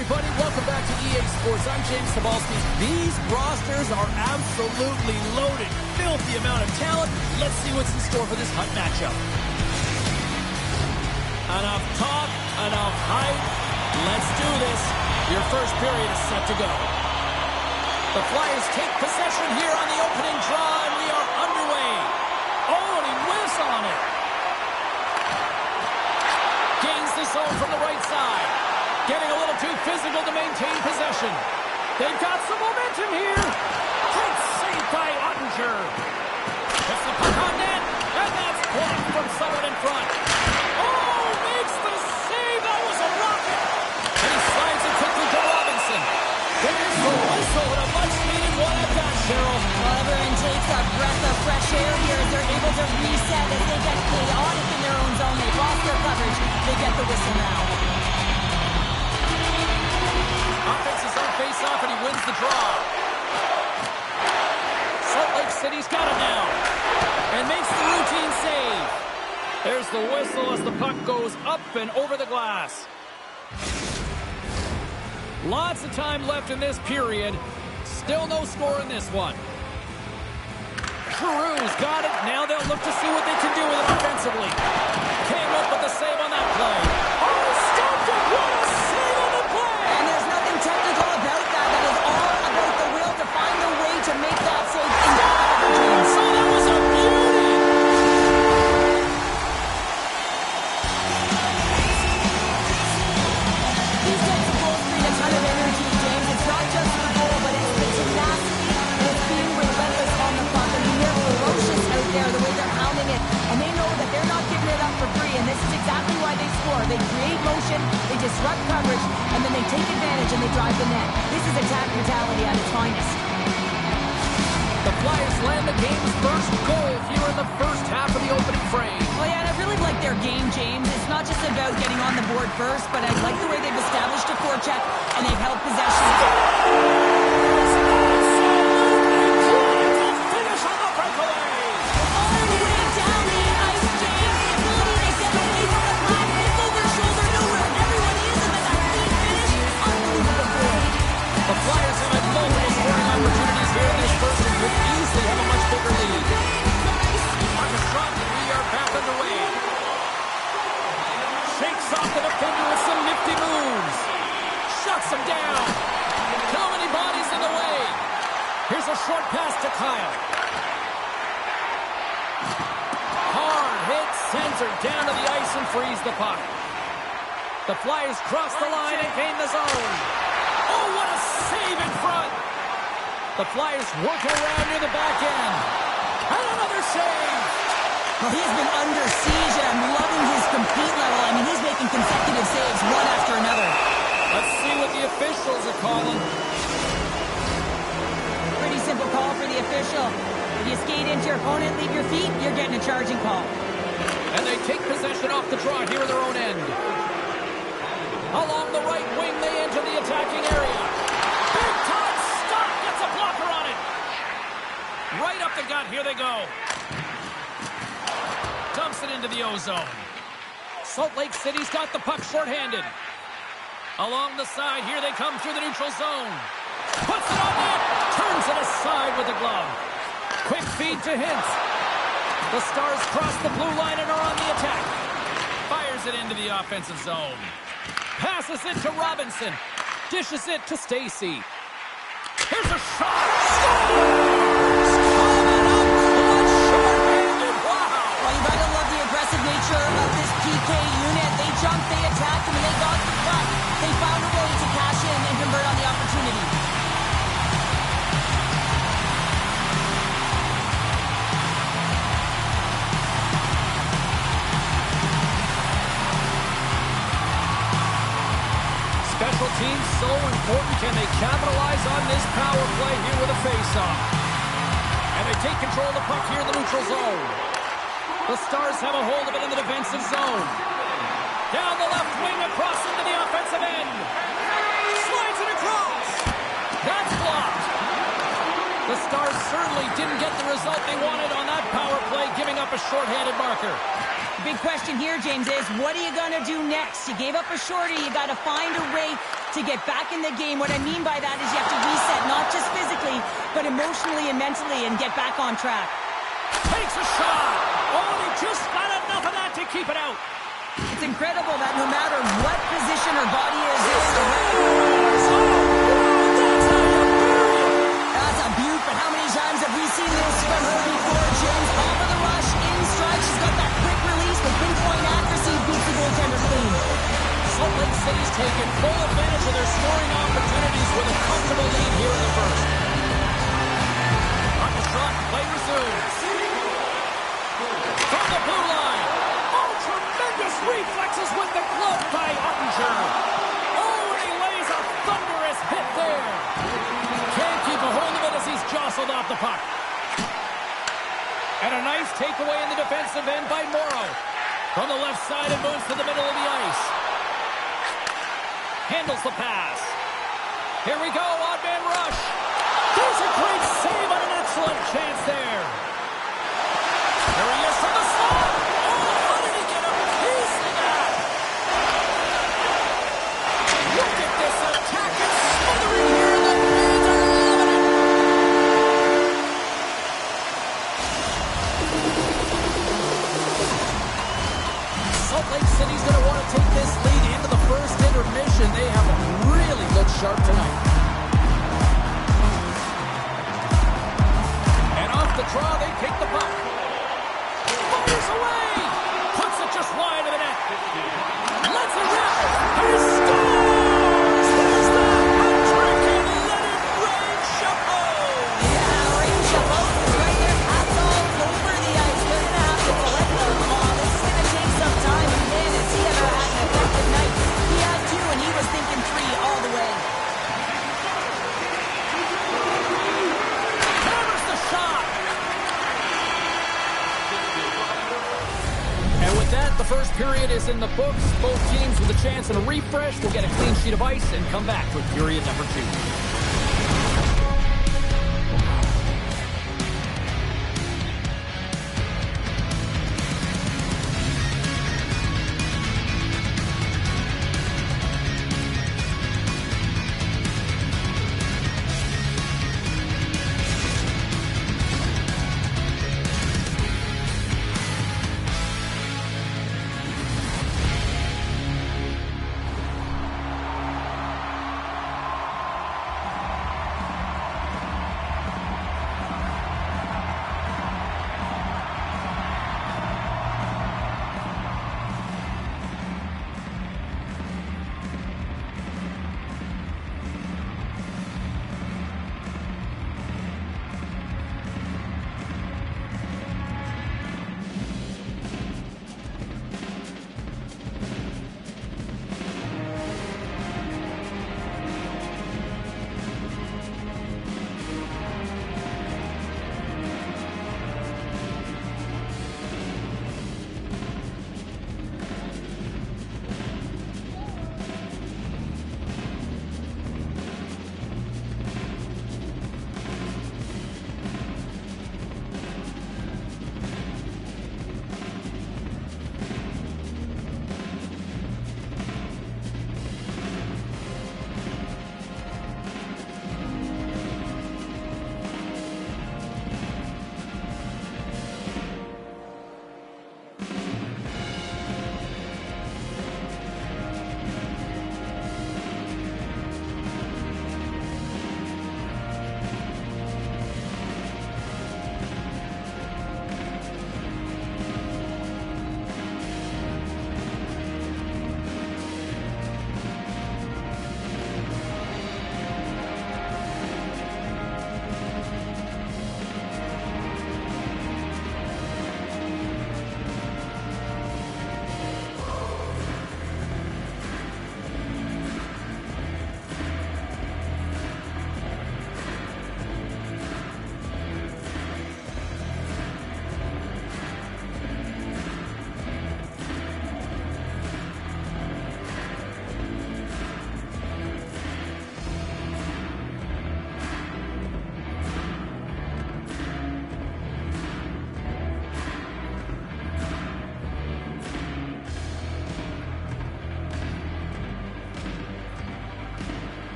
everybody. Welcome back to EA Sports. I'm James Cebulski. These rosters are absolutely loaded. Filthy amount of talent. Let's see what's in store for this hot matchup. Enough talk, enough hype. Let's do this. Your first period is set to go. The Flyers take possession here on the opening draw, and we are underway. Oh, and he whiffs on it. Gains the zone from the right side. Getting a little too physical to maintain possession. They've got some momentum here. Great save by Ottinger. Gets the puck on net, and that's blocked from someone in front. Oh, makes the save. That was a rocket. And he slides it quickly to Robinson. There's the whistle and a much-needed one at that, Cheryl. Everyone takes a breath of fresh air here as they're able to reset as they get chaotic in their own zone. They lost their coverage. They get the whistle now. Offense is on face-off, and he wins the draw. Salt Lake City's got it now. And makes the routine save. There's the whistle as the puck goes up and over the glass. Lots of time left in this period. Still no score in this one. Giroux's got it. Now they'll look to see what they can do with it offensively. Came up with the save on that play. Oh, stopped it. What a save on the play. And there's nothing technical about that. That is all about the will to find a way to make that save. So that was a beauty. These types of goals bring a ton of energy, James. It's not just the goal, but it's the tenacity and it's being relentless on the puck. I mean, they're ferocious out there, the way they're pounding it. And they know that they're not giving it up for free. And this is exactly why they score. They create motion, they disrupt coverage, and then they take advantage and they drive the net. This is attack mentality at its finest. The Flyers land the game's first goal here in the first half of the opening frame. Oh yeah, and I really like their game, James. It's not just about getting on the board first, but I like the way they've established a forecheck and they've held possession. Finish on the breakaway. All the way down the ice, James. The ability to get away from the puck, hip over shoulder, know where everyone is, and then that clean finish. Unbelievable goal. The Flyers have had multiple scoring opportunities here in this first and could easily have a much bigger lead. On the front, we are back underway. Shakes off the defender with some nifty moves. Shuts him down. Too many bodies in the way. Here's a short pass to Kyle. Hard hit, sends her down to the ice and frees the puck. The Flyers cross the line and gain the zone. Oh, what a save in front. The Flyers working around near the back end. And another save. Well, he's been under siege, and I'm loving his compete level. I mean, he's making consecutive saves one after another. Let's see what the officials are calling. Pretty simple call for the official. If you skate into your opponent, leave your feet, you're getting a charging call. And they take possession off the draw here at their own end. Along the right wing, they enter the attacking area. Big time stop, gets a blocker on it. Right up the gut, here they go. Dumps it into the O-zone. Salt Lake City's got the puck shorthanded. Along the side, here they come through the neutral zone. Puts it on net, turns it aside with the glove. Quick feed to Hintz. The Stars cross the blue line and are on the attack. Fires it into the offensive zone. Passes it to Robinson. Dishes it to Stacy. Here's a shot. Scores! Coming up on shorthanded. Wow! Well, you gotta love the aggressive nature of this PK unit. They jumped, they attacked, and when they got the puck, they found a way to cash in and convert on the opportunity. Special teams so important. Can they capitalize on this power play here with a face-off? And they take control of the puck here in the neutral zone. The Stars have a hold of it in the defensive zone. Down the left wing, across into the offensive end. Slides it across. That's blocked. The Stars certainly didn't get the result they wanted on that power play, giving up a shorthanded marker. The big question here, James, is what are you going to do next? You gave up a shorty. You got to find a way to get back in the game. What I mean by that is you have to reset, not just physically, but emotionally and mentally, and get back on track. Takes a shot. Oh, he just got enough of that to keep it out. It's incredible that no matter what position her body is in, that's a beaut, but how many times have we seen this from her before, James? Off of the rush, in strike, she's got that quick release with pinpoint accuracy, beats the goaltender clean. Salt Lake City's taken full advantage of their scoring opportunities with a comfortable lead here in the first. On the shot, play resumes. From the blue line. Oh, tremendous reflexes with the glove by Ottinger. Oh, and he lays a thunderous hit there. Can't keep a hold of it as he's jostled off the puck. And a nice takeaway in the defensive end by Morrow. From the left side, it moves to the middle of the ice. Handles the pass. Here we go, odd man rush. There's a great save and an excellent chance there. There he is from the slot. Oh, how did he get a piece of that? Look at this attack. It's smothering here. The fans are loving it. Salt Lake City's going to want to take this lead into the first intermission. They have really looked sharp tonight. And off the draw, they take the puck. Fires away! Puts it just wide of the net. Lets it rip. He scores! There's that hat-trick and let it rain Chapeau! Yeah, Rain Chapeau is right there. Hats all over the ice. They're going to have to collect the ball. This is going to take some time. And man, has he ever had an effective night. He had two, and he was thinking three all the way. Hammers the shot! And with that, the first period is in the books. Both teams with a chance and a refresh will get a clean sheet of ice and come back for period number 2.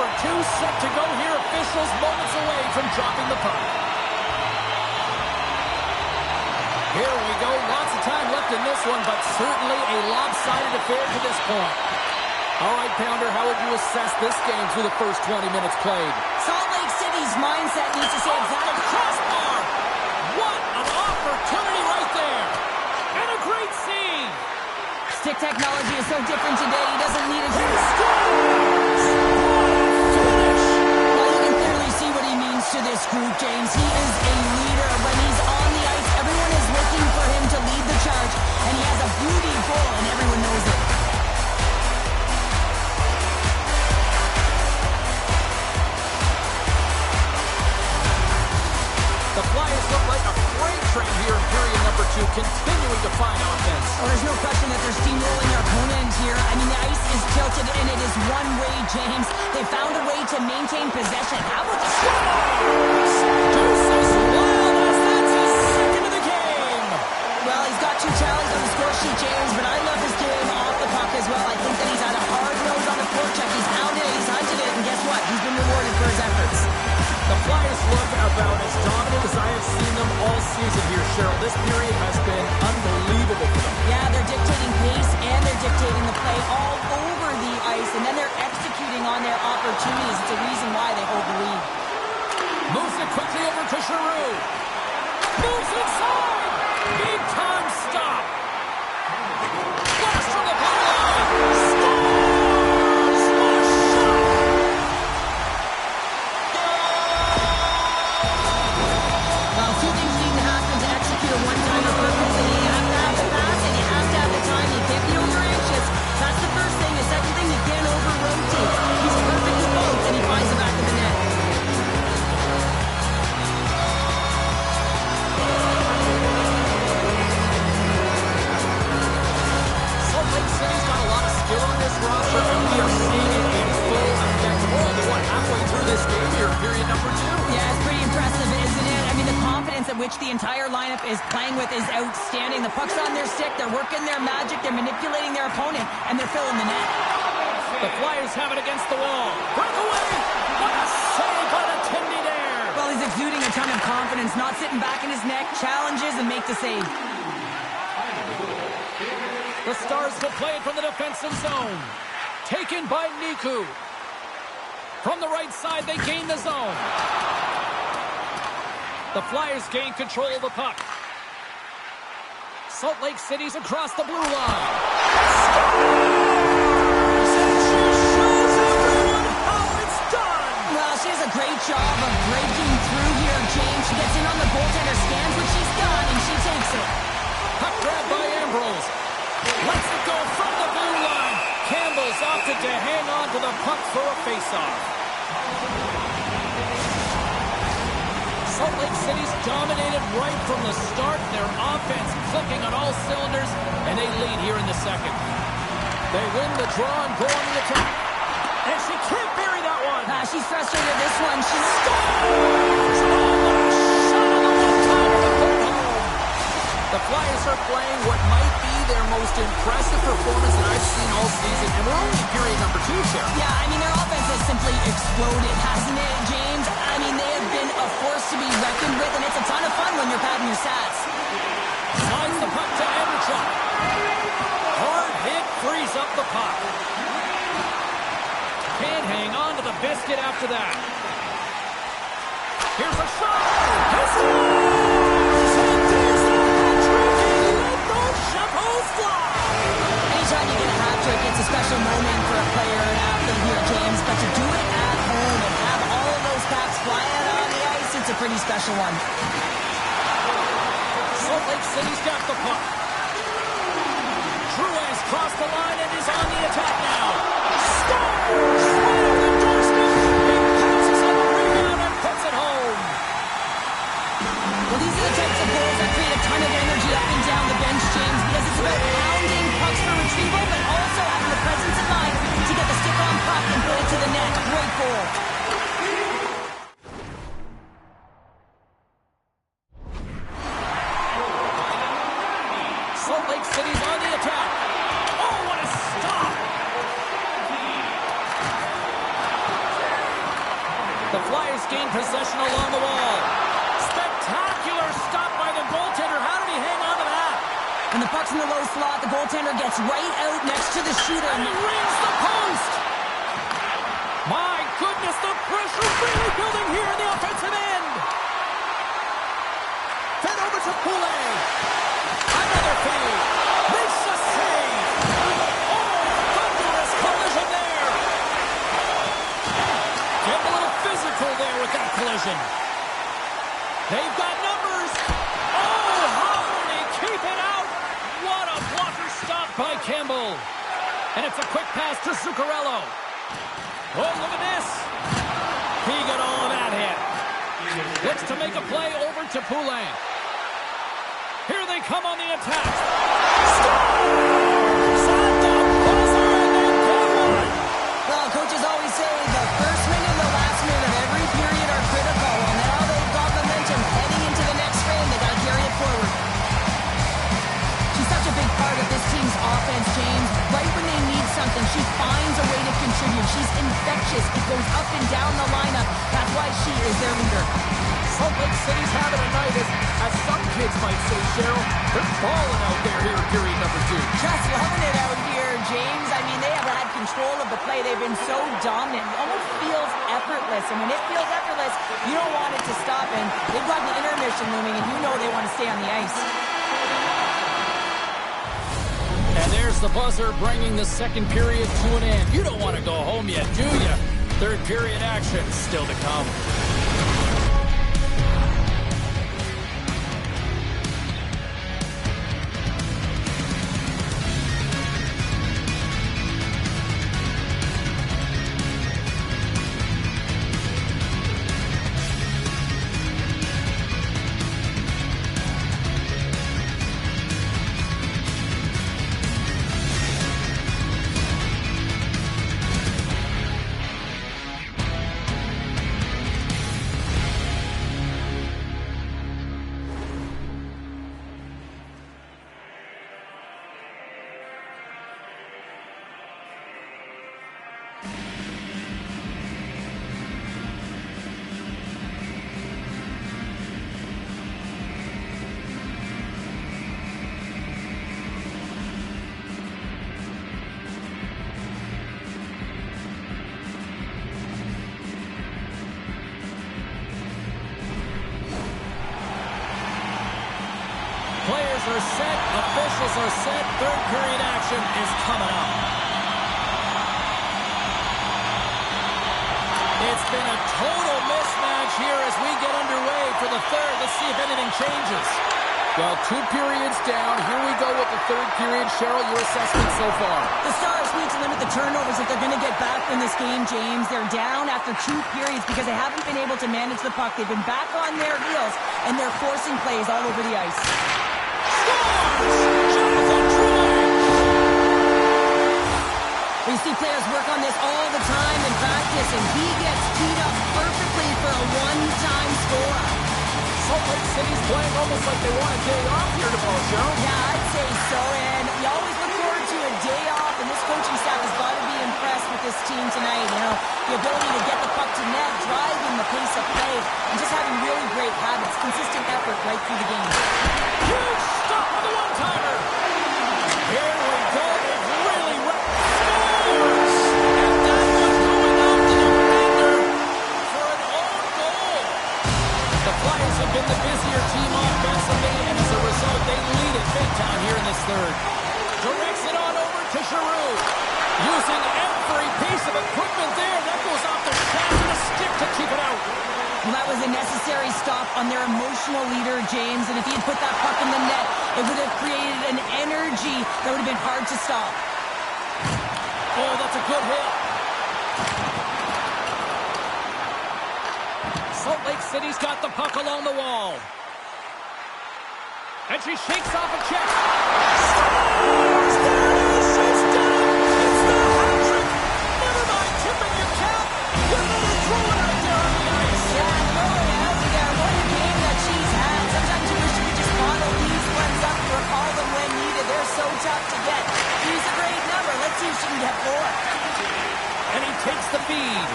number 2 set to go here. Officials moments away from dropping the puck. Here we go. Lots of time left in this one, but certainly a lopsided affair to this point. All right, Pounder, how would you assess this game through the first 20 minutes played? Salt Lake City's mindset needs to stay exactly. Crossbar! What an opportunity right there! And a great scene! Stick technology is so different today. He doesn't need a huge Scores! What a finish! Well, you can clearly see what he means to this group, James. He is a leader. When he's on the ice, everyone is looking for him to lead the charge, and he has a beauty goal, and everyone knows it. The Flyers look like a freight train here in period number 2, continuing to find offense. Well, there's no question that they're steamrolling their opponent here. I mean, the ice is tilted, and it is one way, James. They found a way to maintain possession. How about the Scores! Deuces wild as that's his second of the game. Well, he's got 2 tallies on the score sheet, James, but I love his game off the puck as well. I think that he's had a hard nose on the forecheck. He's hounded it, he's hunted it, and guess what? He's been rewarded for his efforts. The Flyers look about as dominant as I have seen them all season here, Cheryl. This period has been unbelievable for them. Yeah, they're dictating pace and they're dictating the play all over the ice, and then they're executing on their opportunities. It's a reason why they hold the lead. Moves it quickly over to Giroux. Moves inside. Big time stop. Blast from the blue line. Scores! What a shot! Well, 2 things need to happen to execute a one-timer perfectly. You have to have the pass and you have to have the time. You can't be over-anxious. That's the first thing. The second thing, you can't over-rotate. He's perfect at both, and he finds the back of the net. Salt Lake City's got a lot of skill on this roster, and we are seeing it in full effect. We're only halfway through this game here, period number 2. Yeah, it's pretty impressive, isn't it? I mean, the confidence at which the entire lineup is playing with is outstanding. The puck's on their stick, they're working their magic, they're manipulating their opponent, and they're filling the net. The Flyers have it against the wall. Breakaway! What a save by the Tindy there! Well, he's exuding a ton of confidence, not sitting back in his neck, challenges and make the save. The Stars will play it from the defensive zone. Taken by Niku. From the right side, they gain the zone. The Flyers gain control of the puck. Salt Lake City's across the blue line. Scores! And she shows everyone how it's done! Well, she does a great job of breaking through here, James. She gets in on the goaltender, scans what she's got, and she takes it. Puck grab by Ambrose. Lets it go from the blue line. Campbell's opted to hang on to the puck for a faceoff. Salt Lake City's dominated right from the start. Their offense clicking on all cylinders, and they lead here in the second. They win the draw and go on the attack. And she can't bury that one. She's frustrated this one. She scores! Oh, what a shot on the one-timer to put it home. The Flyers are playing what might be their most impressive performance that I've seen all season, and we're only in period number 2, Sharon. Yeah, I mean, their offense has simply exploded, hasn't it, James? I mean, they have been a force to be reckoned with, and it's a ton of fun when you're padding your stats. Slides the puck to Anderson. Hard hit, frees up the puck. Can't hang on to the biscuit after that. Here's a shot. He scores! And there's the hat-trick, and let those chapeaux fly! Anytime you get a hat-trick, it's a special moment for a player and athlete here, James, but to do it at home and have all of those packs fly out on the ice, it's a pretty special one. Salt Lake City's got the puck. Drouin's crossed the line and is on the attack now. Scores! Right on the doorstep. He pounces on the rebound and puts it home. Well, these are the types of goals that create a ton of energy up and down the bench, James, because it's about pounding pucks for retrieval, but also having the presence of mind to get the stick on puck and put it to the net. Great goal. Salt Lake City's on the attack. Oh, what a stop! The Flyers gain possession along the wall. Spectacular stop by the goaltender. How did he hang on to that? And the puck's in the low slot. The goaltender gets right out next to the shooter. And he rings the post. My goodness, the pressure really building here in the offensive end. Fed over to Poulet. Another fade. Makes the save. Oh, thunderous collision there. Getting a little physical there with that collision. They've got numbers. Oh, how did he keep it out? What a blocker stop by Campbell. And it's a quick pass to Zuccarello. Oh, look at this. He got all of that hit. Looks to make a play over to Poulet. Here they come on the attack. Scores! At the buzzer, and they get one. Well, coaches always say the first minute and the last minute of every period are critical. And now they've got momentum heading into the next frame. They got to carry it forward. She's such a big part of this team's offense, James. Right when they need something, she finds a way to contribute. She's infectious. It goes up and down the lineup. That's why she is their leader. Salt Lake City's having a night, as some kids might say, Cheryl. They're balling out there here in period number 2. Just loving it out here, James. I mean, they have had control of the play. They've been so dominant. It almost feels effortless. And when it feels effortless, you don't want it to stop. And they've got the intermission looming, and you know they want to stay on the ice. And there's the buzzer bringing the second period to an end. You don't want to go home yet, do you? Third period action still to come. Players are set, officials are set, third period action is coming up. It's been a total mismatch here as we get underway for the third. Let's see if anything changes. Well, 2 periods down. Here we go with the third period. Cheryl, your assessment so far? The Stars need to limit the turnovers if they're going to get back in this game, James. They're down after 2 periods because they haven't been able to manage the puck. They've been back on their heels, and they're forcing plays all over the ice. We see players work on this all the time in practice, and he gets teed up perfectly for a one-time score. Salt Lake City's playing almost like they want a day off here tomorrow, Cheryl. Yeah, I'd say so, and you always look forward to a day off, and this coaching staff has got to be impressed with this team tonight. You know, the ability to get the puck to net, driving the pace of play, and just having really great habits, consistent effort right through the game. Huge stop on the one-timer. Here we go. They've really scores! And that one going out to the defender for an own goal. The Flyers have been the busier team offensively, and as a result, they lead it big time here in this third. Directs it on over to Giroux. Using every piece of equipment there. That goes off the shaft and a stick to keep it out. Well, that was a necessary stop on their emotional leader, James, and if he had put that puck in the net, it would have created an energy that would have been hard to stop. Oh, that's a good hit. Salt Lake City's got the puck along the wall. And she shakes off a check. Scores! There it is! She's done it! It's the hat-trick! Never mind tipping your cap. You're going to throw it out there on the ice. Yeah, throw it out there. What a game that she's had. Sometimes you wish you could just bottle these ones up and recall them when needed. They're so tough to get. She's a great number. Let's see if she can get 4. And he takes the feed.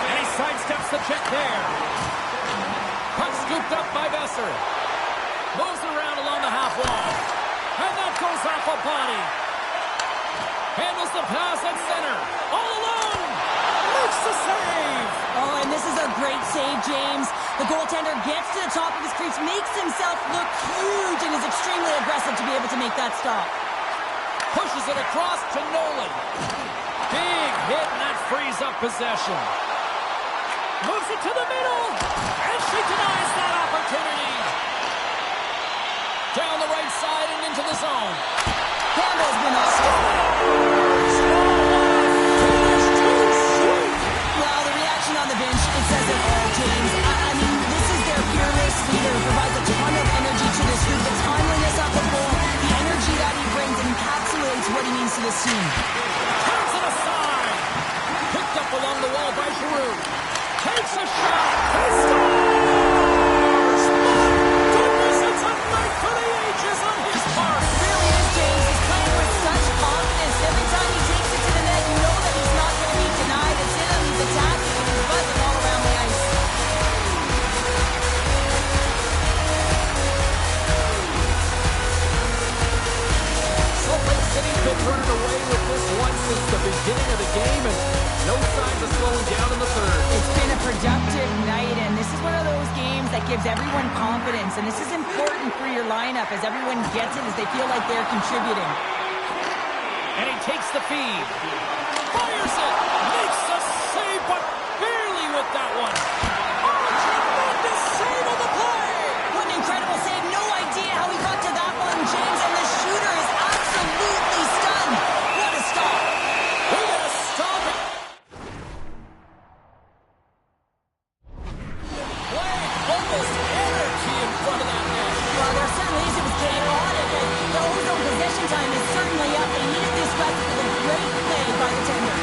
And he flies off a body. Handles the pass at center. All alone. Makes the save. Oh, and this is a great save, James. The goaltender gets to the top of his crease, makes himself look huge, and is extremely aggressive to be able to make that stop. Pushes it across to Nolan. Big hit, and that frees up possession. Moves it to the middle, and she denies that opportunity. Down the right side and into the zone. Campbell's been off. Well, the reaction on the bench, it says it all, James. I mean, this is their fearless leader who provides a ton of energy to this group. The timeliness of the ball, the energy that he brings encapsulates what he means to this team. Turns it aside. Picked up along the wall by Giroux. Takes a shot. He scores! My goodness, it's a night for the ages on his part. It really is, James. He's playing with such confidence. Every time he takes it to the net, you know that he's not going to be denied. It's him. He's attacking, and he's buzzing all around the ice. Salt Lake City's been running away with this one since the beginning of the game, and no signs of slowing down in the third. It's been a productive night, and this is one of those games that gives everyone confidence, and this is important for your lineup as everyone gets it, as they feel like they're contributing. And he takes the feed. Fires it. Makes the save, but barely with that one. Oh, tremendous save on the play. What an incredible save. No idea how he got to that one, James, and the shooter is absolutely stunned. What a stop. We gotta stop it. Playing almost energy in front of that net. Well, there certainly is. It was chaotic, and the ozone possession time is certainly up. They needed this back with a great play by the tender.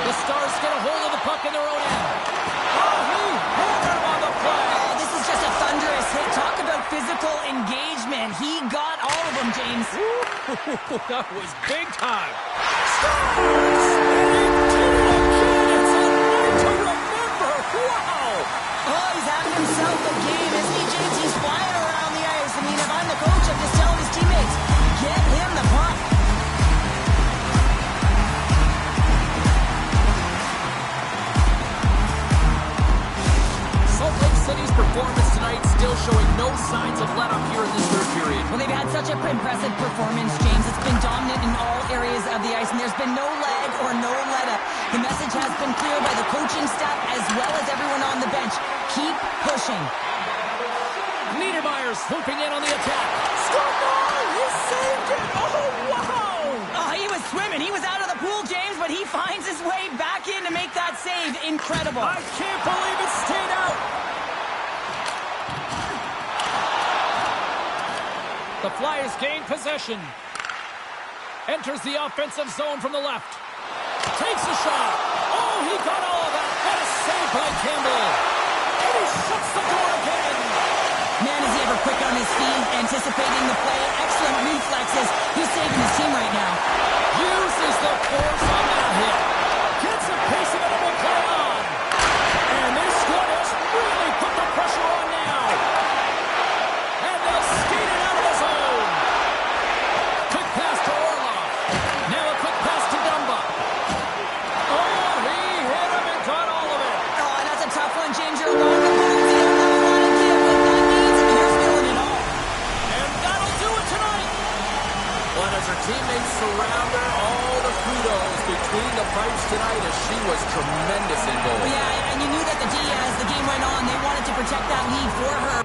The Stars get a hold of the puck in their own end. Oh, he hammered him on the play. Oh, this is just a thunderous hit. Talk about physical engagement. He got all of them, James. Ooh, that was big time. Stars! And he did it again. It's a night to remember. Wow! Oh, he's having himself a game, isn't he, James? He's flying around the ice. I mean, if I'm the coach, I'm just telling his teammates, get him the puck. Salt Lake City's performance tonight still showing no signs of let up here in this third period. Well, they've had such an impressive performance, James. It's been dominant in all areas of the ice, and there's been no lag or no let-up. The message has been clear by the coaching staff as well as everyone on the bench. Keep pushing. Niedermayer's swooping in on the attack. Score! He saved it! Oh, wow! Oh, he was swimming. He was out of the pool, James, but he finds his way back in to make that save. Incredible. I can't believe it stayed out. The Flyers gain possession. Enters the offensive zone from the left. Takes a shot. Oh, he got all of that. What a save by Campbell. And he shuts the door again. Man, is he ever quick on his feet, anticipating the play. Excellent reflexes. He's saving his team right now. Uses the force on that hit. Gets a piece of it and will play on. And this squad has really put the pressure on now. And they'll skate it out of the zone. Quick pass to Orlov. Now a quick pass to Dumba. Oh, he hit him and got all of it. Oh, and that's a tough one, James. You're along the boards. You don't really want to give what that means, and you're feeling it all. And that'll do it tonight. But as her teammates surround her, all the kudos between the pipes tonight as she was tremendous in goal. Yeah, and you knew that as the game went on, they wanted to protect that lead for her.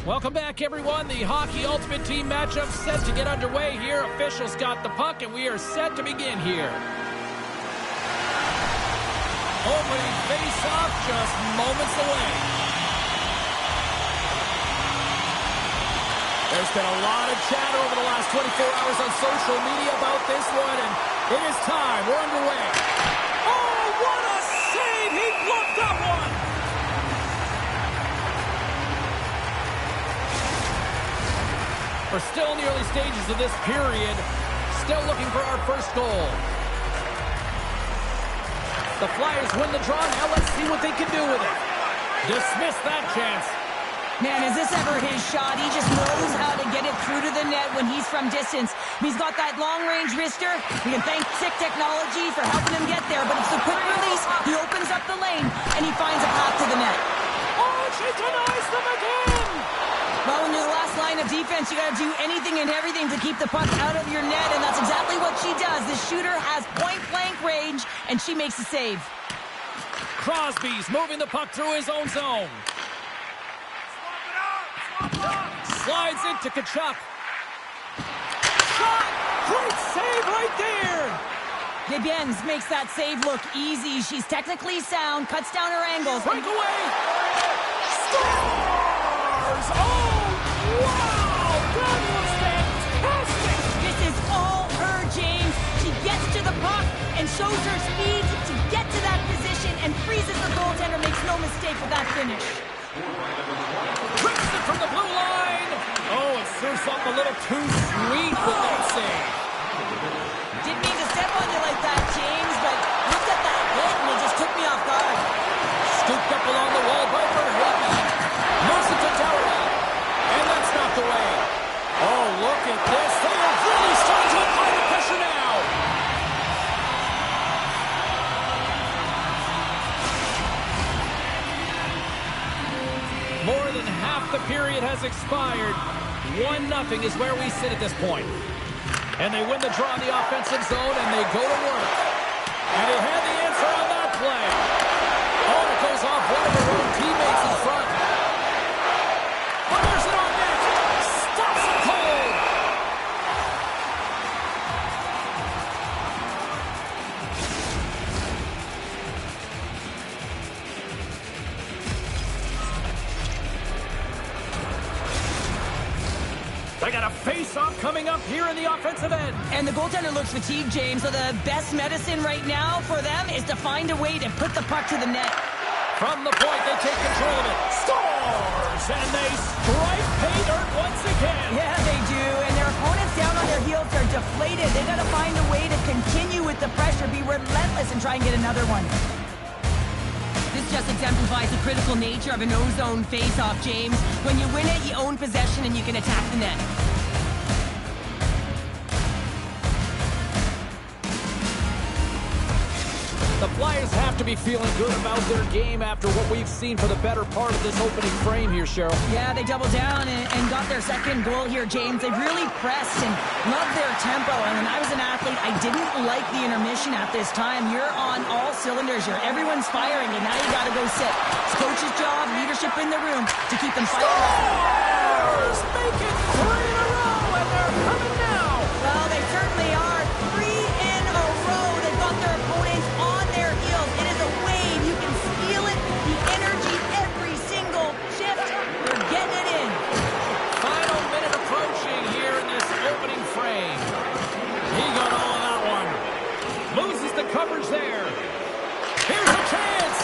Welcome back, everyone. The Hockey Ultimate Team matchup set to get underway here. Officials got the puck, and we are set to begin here. Opening face-off just moments away. There's been a lot of chatter over the last 24 hours on social media about this one, and it is time. We're underway. Oh, what a save! He blocked that one! We're still in the early stages of this period. Still looking for our first goal. The Flyers win the draw. Now let's see what they can do with it. Dismiss that chance. Man, is this ever his shot? He just knows how to get it through to the net when he's from distance. He's got that long-range wrister. We can thank Sick Technology for helping him get there, but it's a quick release. He opens up the lane, and he finds a path to the net. Oh, she denies them again! Well, when you're the last line of defense, you got to do anything and everything to keep the puck out of your net, and that's exactly what she does. The shooter has point-blank range, and she makes a save. Crosby's moving the puck through his own zone. Slides into Tkachuk. Shot! Great save right there! Gibbons makes that save look easy. She's technically sound, cuts down her angles. Breakaway! Scores! Oh, wow! That was fantastic! This is all her, James. She gets to the puck and shows her speed to get to that position and freezes the goaltender. Makes no mistake with that finish. Rips it from the blue line. Oh, it serves up a little too sweet with that save. Didn't mean to step on you like that, James, but looked at that hit and it just took me off guard. Scooped up along the wall by Verhaeghe. Moves it to Doherty. And that's knocked away. Oh, look at this. They are really starting to apply the pressure now. More than half the period has expired. 1-0 is where we sit at this point. And they win the draw in the offensive zone, and they go to work. And they had the answer on that play. Oh, it goes off one of their own teammates in front. Fires it on net. Stops it cold. They got a face-off coming up here in the offensive end. And the goaltender looks fatigued, James, so the best medicine right now for them is to find a way to put the puck to the net. From the point, they take control of it. Scores! And they strike pay dirt once again. Yeah, they do. And their opponents down on their heels are deflated. They got to find a way to continue with the pressure, be relentless, and try and get another one. This just exemplifies the critical nature of an O-zone face-off, James. When you win it, you own possession and you can attack the net. The Flyers have to be feeling good about their game after what we've seen for the better part of this opening frame here, Cheryl. Yeah, they doubled down and got their second goal here, James. They really pressed and loved their tempo. And when I was an athlete, I didn't like the intermission at this time. You're on all cylinders here. Everyone's firing, and now you got to go sit. It's coach's job, leadership in the room to keep them firing. Stars! Make it 3 in a row, and they're coming now. Well, they certainly are. 3 in a row. They've got their opponents on their heels. It is a wave. You can feel it. The energy every single shift. They're getting it in. Final minute approaching here in this opening frame. He got all of that one. Loses the coverage there. Here's a chance.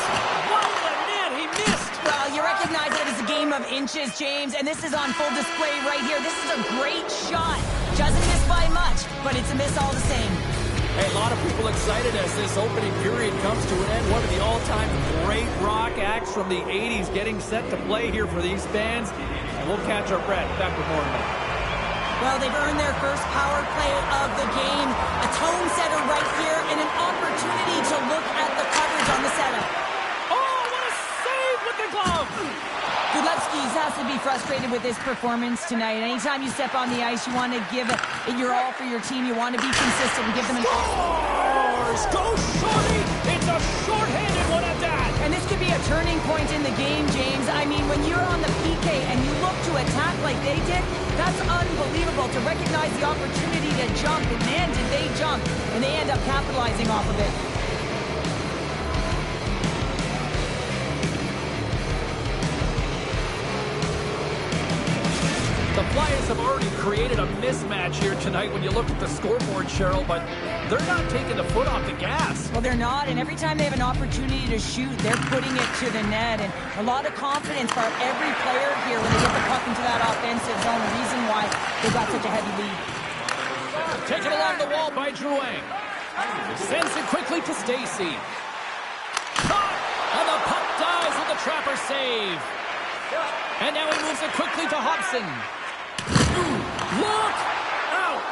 Whoa, the net. He missed. Well, you recognize that it's a game of inches, James, and this is on full display right here. This is a great shot. Doesn't miss by much, but it's a miss all the same. Hey, a lot of people excited as this opening period comes to an end. One of the all-time great rock acts from the 80s getting set to play here for these fans. And we'll catch our breath. Back with more in a minute. Well, they've earned their first power play of the game. A tone setter right here and an opportunity to look at the coverage on the setup. Oh, what a save with the glove! Gudlevskis has to be frustrated with his performance tonight. Anytime you step on the ice, you want to give it your all for your team. You want to be consistent and give them an... Scores! Go shorty! It's a short-handed one at that! And this could be a turning point in the game, James. I mean, when you're on the PK and you look to attack like they did, that's unbelievable. To recognize the opportunity to jump, and man, did they jump. And they end up capitalizing off of it. The Flyers have already created a mismatch here tonight when you look at the scoreboard, Cheryl, but they're not taking the foot off the gas. Well, they're not, and every time they have an opportunity to shoot, they're putting it to the net, and a lot of confidence for every player here when they get the puck into that offensive zone, the reason why they got such a heavy lead. Taken along the wall by Drouin. Sends it quickly to Stacey. Caught! And the puck dives with the trapper save. And now he moves it quickly to Hobson. Look! Out!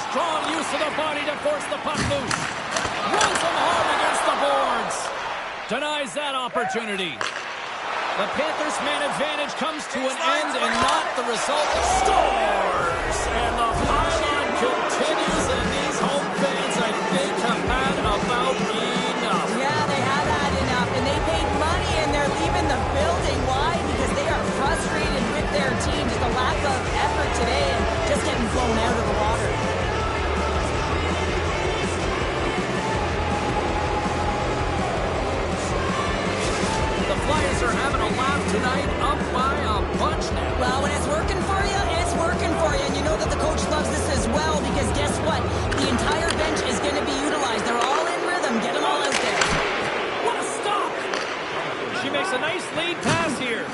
Strong use of the body to force the puck loose. Runs him hard against the boards. Denies that opportunity. The Panthers' man advantage comes to an end and not the result. Scores! And the pylon continues, and these home fans, I think, have had about enough. Yeah, they have had enough, and they paid money, and they're leaving the building. Why? Because they are frustrated with their team. Just a lack of effort today and just getting blown out of the water. The Flyers are having a laugh tonight, up by a bunch now. Well, when it's working for you, it's working for you. And you know that the coach loves this as well, because guess what? The entire bench is going to be utilized. They're all in rhythm. Get them all out there. What a stop! She makes a nice lead pass here.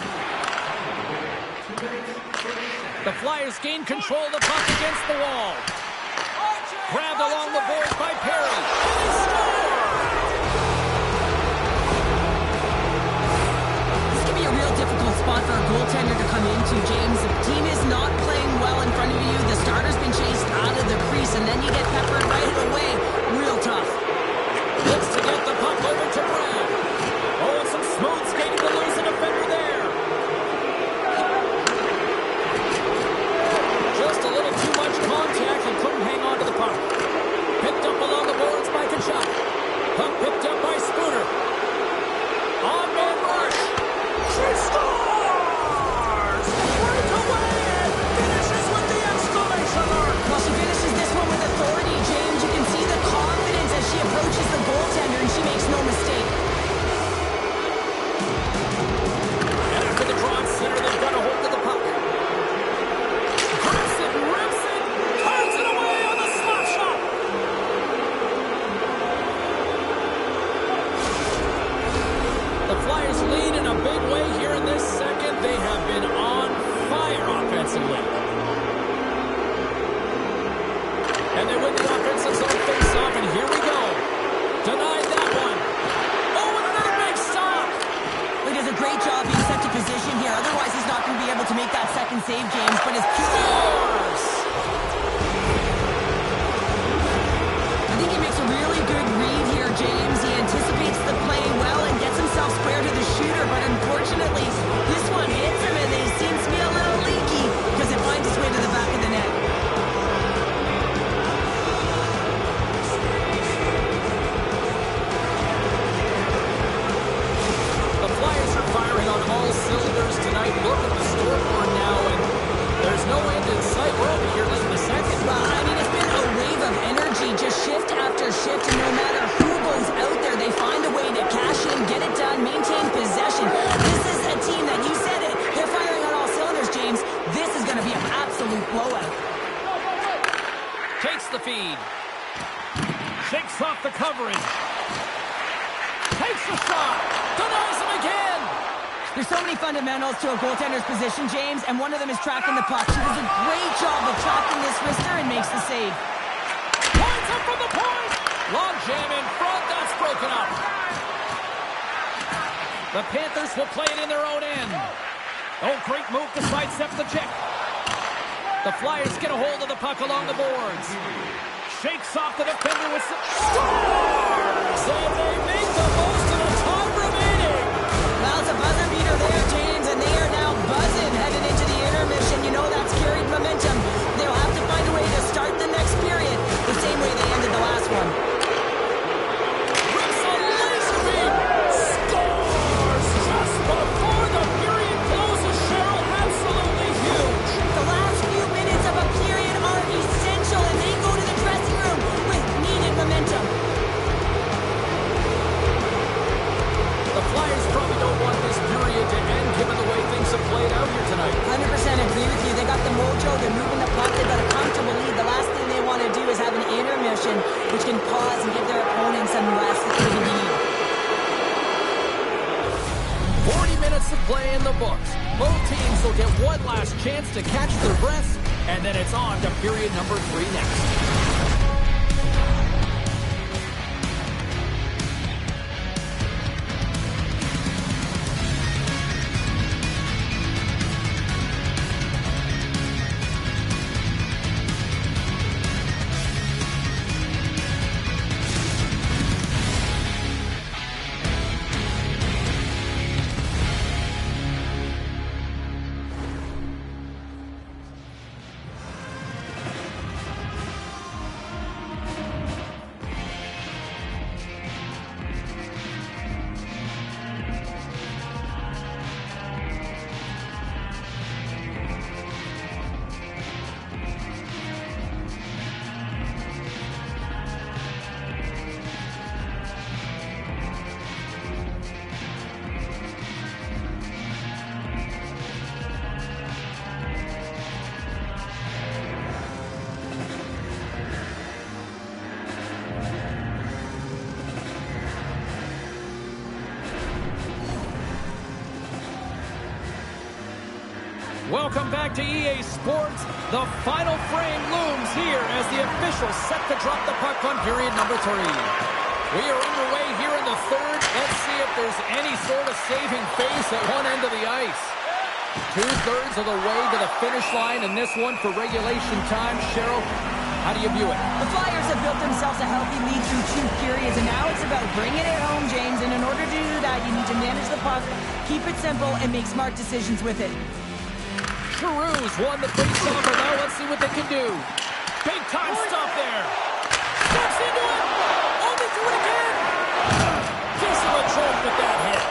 The Flyers gain control of the puck against the wall. Grabbed along the boards by Perry. And they score! This could be a real difficult spot for a goaltender to come into, James. The team is not playing well in front of you. The starter's been chased out of the crease, and then you get peppered right away. Real tough. Looks to get the puck over to Brad. Oh, and some smooth skating to lose a defender there. Just a little too much contact and couldn't hang on to the puck. Picked up along the boards by Kachuk. Puck picked up by Spooner. On-man rush. She scores! Breakaway and finishes with the exclamation mark. Well, she finishes this one with authority, James. You can see the confidence as she approaches the goaltender, and she makes no mistake. And after the draw in center, they've got a hold of the puck. Grips it, rips it, turns it away on the slap shot. The Flyers lead in a big way here in this second. They have been on fire offensively. And they win the offensive zone face-off, and here we go. Denied that one. Oh, and another big stop. He does a great job being set to position here. Otherwise, he's not going to be able to make that second save, James. But his Scores! I think he makes a really good read here, James. He anticipates the play well and gets himself square to the shooter. But unfortunately, this one hits him, and it seems to be a little leaky because it finds its way to the back of the net. The Flyers are firing on all cylinders tonight. Look at the scoreboard now, and there's no end in sight. We're over here late in the second. Well, I mean, it's been a wave of energy, just shift after shift, and no matter who goes out there, they find a way to cash in, get it done, maintain possession. This is a team that, you said it, they're firing on all cylinders, James. This is going to be an absolute blowout. Takes the feed. Shakes off the covering. Takes the shot. Denies him again. There's so many fundamentals to a goaltender's position, James, and one of them is tracking the puck. She does a great job of tracking this wrister and makes the save. Points up from the point. Long jam in front. That's broken up. The Panthers will play it in their own end. Oh, great move to sidestep the check. The Flyers get a hold of the puck along the boards. Shakes off the defender with scores! And they make the most of the time remaining. Well, it's a buzzer beater there, James, and they are now buzzing headed into the intermission. You know that's carried momentum. They'll have to find a way to start the next period the same way they ended the last one. Rips a laser beam. Scores just before the period closes, Cheryl. play in the books. Both teams will get one last chance to catch their breaths, and then it's on to period number 3 next. Welcome back to EA Sports. The final frame looms here as the officials set to drop the puck on period number 3. We are underway here in the third. Let's see if there's any sort of saving face at one end of the ice. 2/3 of the way to the finish line in this one for regulation time. Cheryl, how do you view it? The Flyers have built themselves a healthy lead through 2 periods, and now it's about bringing it home, James. And in order to do that, you need to manage the puck, keep it simple, and make smart decisions with it. Cruz won the face-off, and now let's see what they can do. Big time stop there. Steps into it. Oh, they do it again. Gives him a jolt with that hit.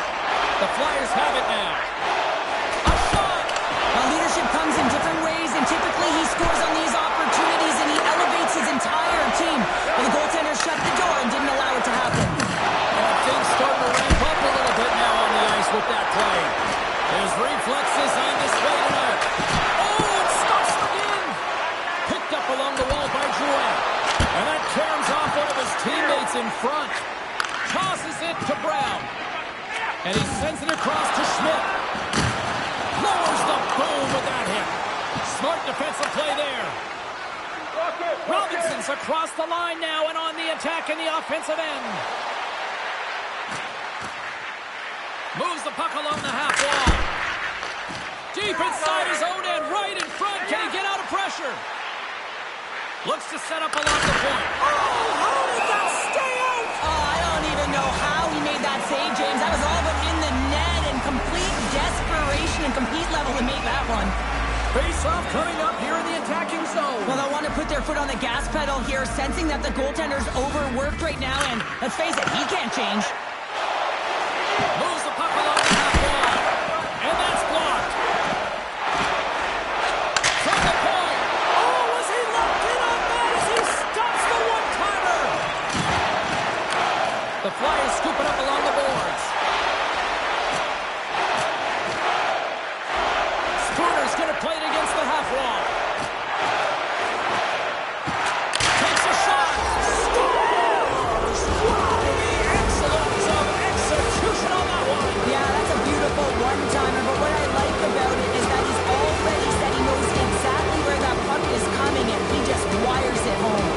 The Flyers have it now. A shot. Now, leadership comes in different ways, and typically he scores on these opportunities, and he elevates his entire team. But the goaltender shut the door and didn't allow it to happen. And things starting to ramp up a little bit now on the ice with that play. His reflexes on display tonight. Oh, it stops again. Picked up along the wall by Drouin. And that tears off one of his teammates in front. Tosses it to Brown. And he sends it across to Schmidt. Lowers the boom with that hit. Smart defensive play there. Robinson's across the line now and on the attack in the offensive end. Moves the puck along the half wall. Deep inside his own end, right in front. Can he get out of pressure? Looks to set up along the point. Oh, how did that stay out? Oh, I don't even know how he made that save, James. That was all but in the net, and complete desperation and complete level to make that one. Face-off coming up here in the attacking zone. Well, they want to put their foot on the gas pedal here, sensing that the goaltender's overworked right now, and let's face it, he can't change. Moves the puck along the half wall. And that's blocked. From the point. Oh, was he locked in on that as he stops the one-timer? The Flyers scoop it up along the boards. Spooner's going to play it against the half wall. Takes a shot. Scores! Wow, the excellence of execution on that one. Yeah, that's a beautiful one-timer, but what I like about it is that he's already said he knows exactly where that puck is coming, and he just wires it home.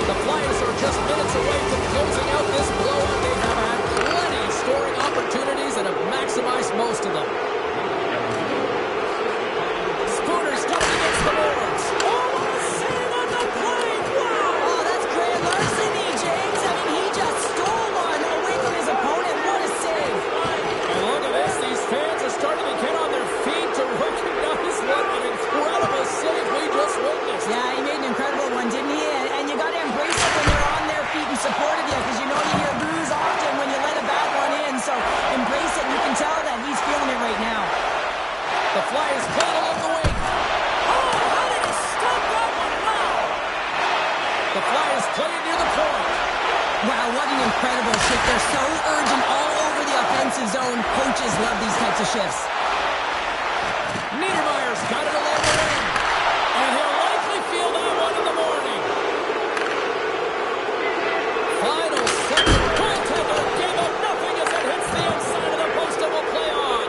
The Flyers are just minutes away from closing out this blowout. They have had plenty of scoring opportunities and have maximized most of them. Spooner's coming against the boards. Oh, what a save on the play! Wow! Oh, that's grand larceny, James. I mean, he just stole one away from his opponent. What a save. And look at this. These fans are starting to get on their feet to recognize what an incredible save we just witnessed. Yeah, he made an incredible one, didn't he? And you got to embrace it when they're on their feet in support of you, because you know you hear boos often when you let a bad one in. So embrace it, and you can tell that he's feeling it right now. The Flyers play it along the wing. Oh, how did he stop that one? Wow! The Flyers play it near the point. Wow, what an incredible shift. They're so urgent all over the offensive zone. Coaches love these types of shifts. Niedermayer's got it along the wing. And he'll likely feel that one in the morning. Final second. Goaltender gave up nothing as it hits the inside of the post and will play on.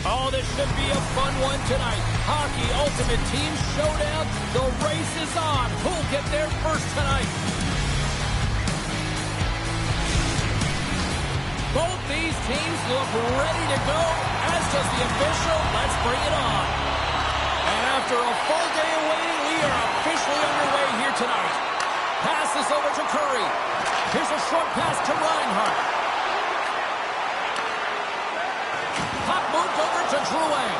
Oh, this should be a fun one tonight. Hockey Ultimate Team Showdown. The race is on. Who'll get there first tonight? Both these teams look ready to go, as does the official. Let's bring it on. And after a full day of waiting, we are officially underway here tonight. Pass is over to Curry. Here's a short pass to Reinhart. Puck moved over to Drouin.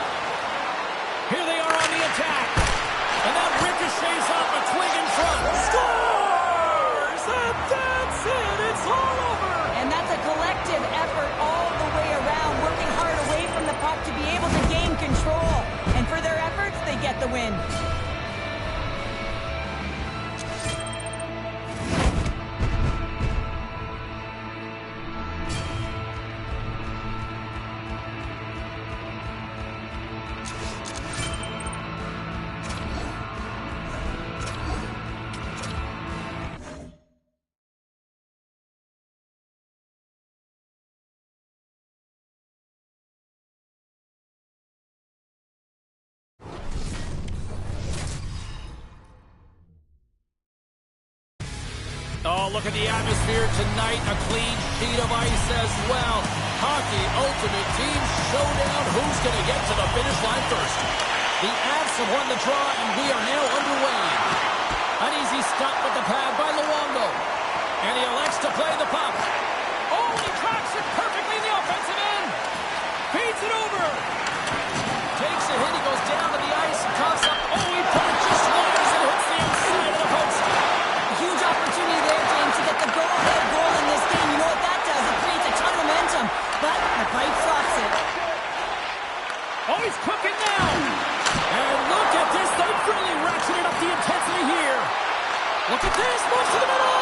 Here they are on the attack. And that ricochets off a twig in front. Scores! And that's it. It's all over. And that's a collective effort all the way around, working hard away from the puck to be able to gain control. And for their efforts, they get the win. Oh, look at the atmosphere tonight. A clean sheet of ice as well. Hockey Ultimate Team Showdown. Who's going to get to the finish line first? The Avs have won the draw, and we are now underway. An easy stop with the pad by Luongo. And he elects to play the puck. Oh, he tracks it perfectly in the offensive end. Feeds it over. Takes a hit. He goes down to the ice and coughs up. Oh, he put it just wide as it hits the inside of the post. Huge opportunity there, James, to get the go-ahead goal in this game. You know what that does? It creates a ton of momentum. But the pipe stops it. Oh, he's cooking now. And look at this. They've really ratcheted up the intensity here. Look at this. Moves to the middle.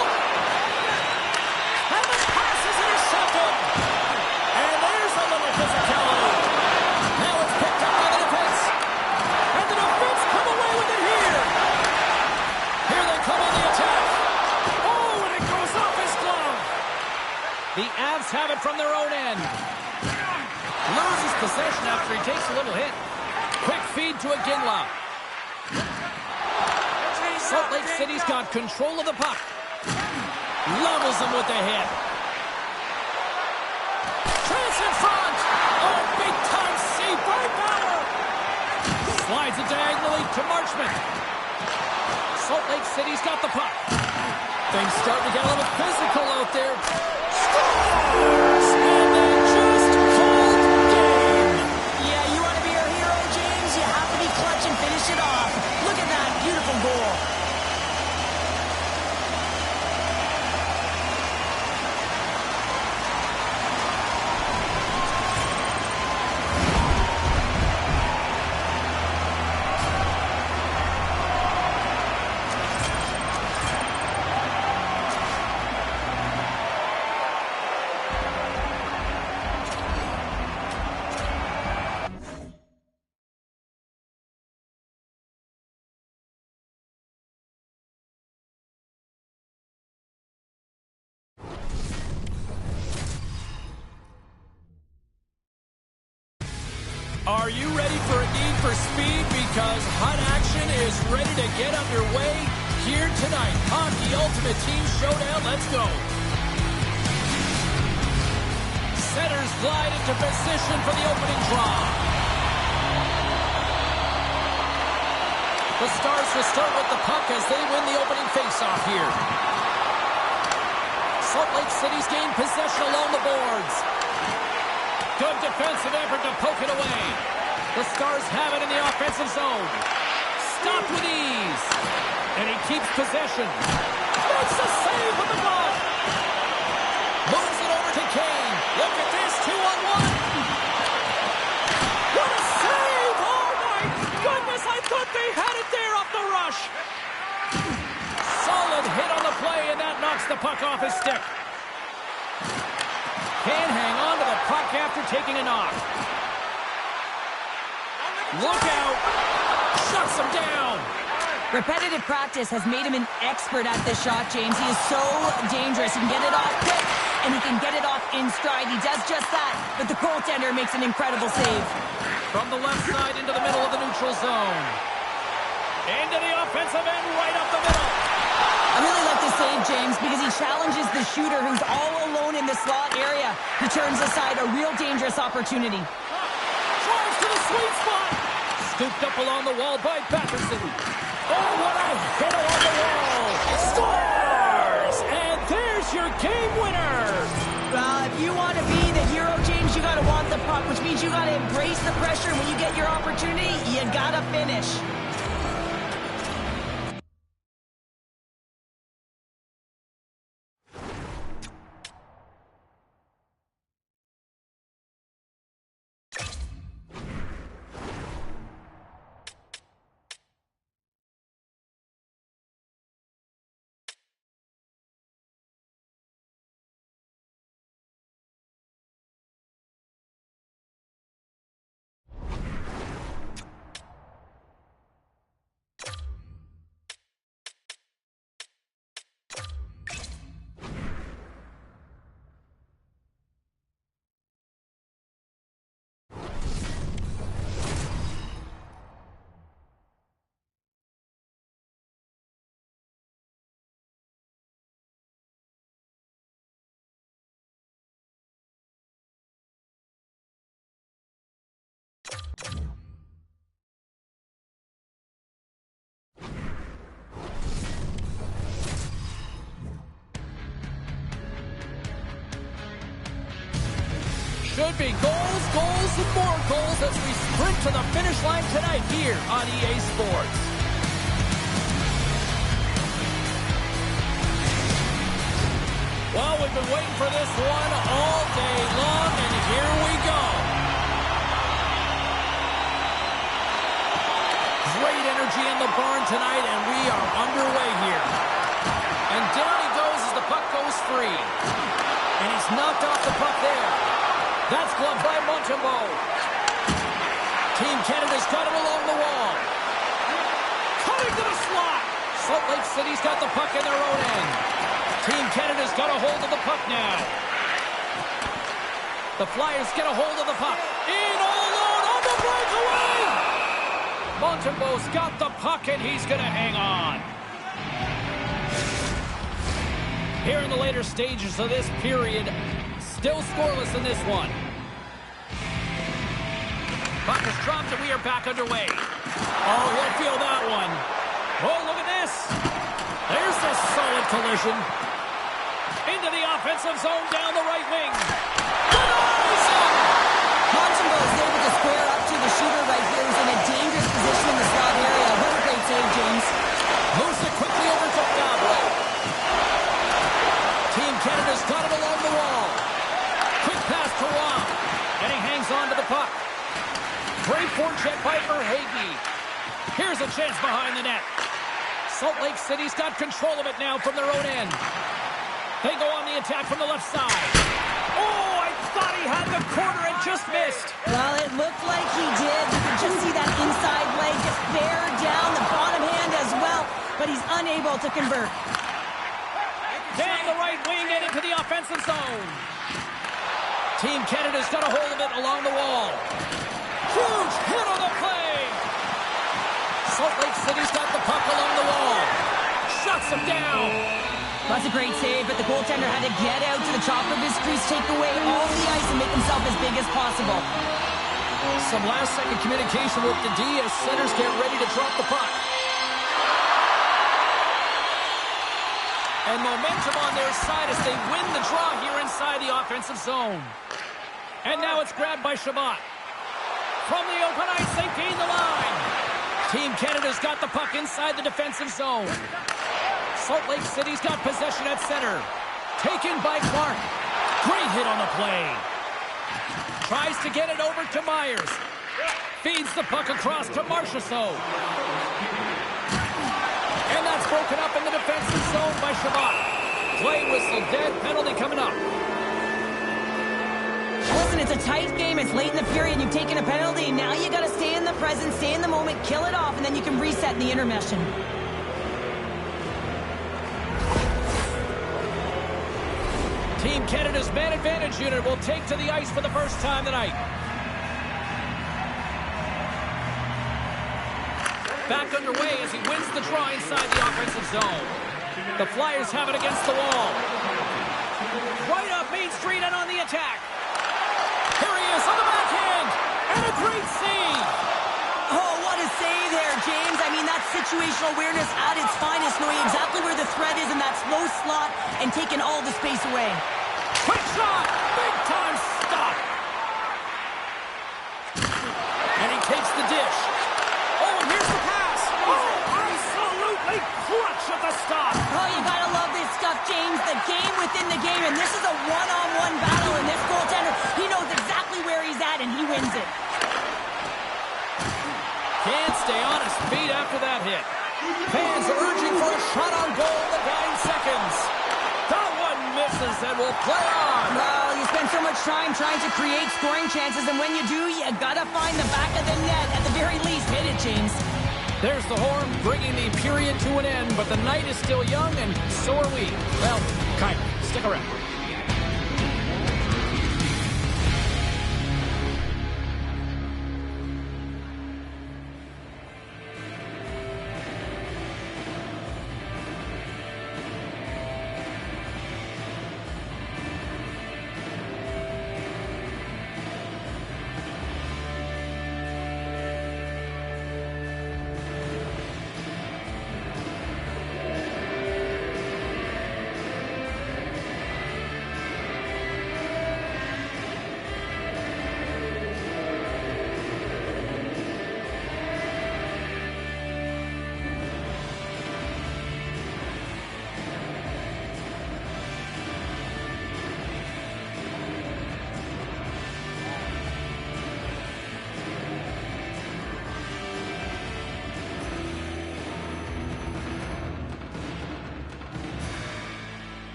And the pass is intercepted. And there's a little physicality. Now it's picked up by the defense. And the defense come away with it here. Here they come on the attack. Oh, and it goes off his glove. The Avs have it from their own end. Loses possession after he takes a little hit. Quick feed to Iginla. Salt Lake City's got control of the puck. Levels him with the hit. Chance in front. Oh, big time save by Bauer. Slides it diagonally to Marchment. Salt Lake City's got the puck. Things starting to get a little physical out there. Scores! And they just called game. Yeah, you want to be your hero, James? You have to be clutch and finish it off. Look at that beautiful goal. Are you ready for a need for speed? Because hot action is ready to get underway here tonight. Hockey Ultimate Team Showdown, let's go. Centers glide into position for the opening draw. The Stars will start with the puck as they win the opening faceoff here. Salt Lake City's gained possession along the boards. Good defensive effort to poke it away. The Stars have it in the offensive zone. Stopped with ease. And he keeps possession. Makes a save with the glove. Moves it over to Kane. Look at this, 2-on-1. What a save! Oh my goodness, I thought they had it there off the rush. Solid hit on the play, and that knocks the puck off his stick. Can't hang on to the puck after taking a knock. Look out! Shuts him down! Repetitive practice has made him an expert at this shot, James. He is so dangerous. He can get it off quick, and he can get it off in stride. He does just that, but the goaltender makes an incredible save. From the left side into the middle of the neutral zone. Into the offensive end, right up the middle. I really like the save, James, because he challenges the shooter who's all alone in the slot area. He turns aside a real dangerous opportunity. Drives to the sweet spot. Scooped up along the wall by Patterson. Oh, what a hit along the wall. Scores! And there's your game winner. If you want to be the hero, James, you got to want the puck, which means you got to embrace the pressure. When you get your opportunity, you got to finish. Should be goals, goals, and more goals as we sprint to the finish line tonight here on EA Sports. Well, we've been waiting for this one all day long, and here we go. Great energy in the barn tonight, and we are underway here. And down he goes as the puck goes free. And he's knocked off the puck there. That's gloved by Montembeault. Team Canada's got it along the wall. Cutting to the slot. Salt Lake City's got the puck in their own end. Team Canada's got a hold of the puck now. The Flyers get a hold of the puck. In all alone on the breakaway. Montembeault's got the puck and he's going to hang on. Here in the later stages of this period, still scoreless in this one. Puck is dropped and we are back underway. Oh, he'll feel that one. Oh, look at this. There's a solid collision. Into the offensive zone down the right wing. Montembeault is able to square up to the shooter right here, who's in a dangerous position in the slot area. What a great save, James. Moves it quickly over to Fabre. Team Canada's got it along the wall. Quick pass to Roy. And he hangs on to the puck. Great forecheck by Verhaeghe. Here's a chance behind the net. Salt Lake City's got control of it now from their own end. They go on the attack from the left side. Oh, I thought he had the corner and just missed. Well, it looked like he did. You could just see that inside leg just bear down the bottom hand as well, but he's unable to convert. Down the right wing and into the offensive zone. Team Canada's got a hold of it along the wall. Huge hit on the play. Salt Lake City's got the puck along the wall. Shuts him down. That's a great save, but the goaltender had to get out to the top of his crease, take away all the ice, and make himself as big as possible. Some last-second communication with the D as centers get ready to drop the puck. And momentum on their side as they win the draw here inside the offensive zone. And now it's grabbed by Chabot. From the open ice, they gain the line. Team Canada's got the puck inside the defensive zone. Salt Lake City's got possession at center. Taken by Clark. Great hit on the play. Tries to get it over to Myers. Feeds the puck across to Marchessault. And that's broken up in the defensive zone by Chabot. Play whistle dead. Penalty coming up. Listen, it's a tight game. It's late in the period. You've taken a penalty. Now you got to stay in the present, stay in the moment, kill it off, and then you can reset in the intermission. Team Canada's man advantage unit will take to the ice for the first time tonight. back underway as he wins the draw inside the offensive zone. The Flyers have it against the wall. Right up Main Street and on the attack. Here he is on the backhand. And a great save. Oh, what a save there, James. I mean, that's situational awareness at its finest, knowing exactly where the threat is in that slow slot and taking all the space away. Quick shot! Big time stop! And he takes the dish. Oh, and here's the pass! Oh, absolutely clutch at the stop! Oh, you gotta love this stuff, James. The game within the game, and this is a one-on-one battle, and this goaltender, he knows exactly where he's at, and he wins it. Can't stay on his feet after that hit. Fans are urging for a shot on goal in the dying seconds. That one misses and will play on. Well, you spend so much time trying to create scoring chances, and when you do, you gotta find the back of the net. At the very least, hit it, James. There's the horn, bringing the period to an end, but the night is still young, and so are we. Well, kind of. Stick around.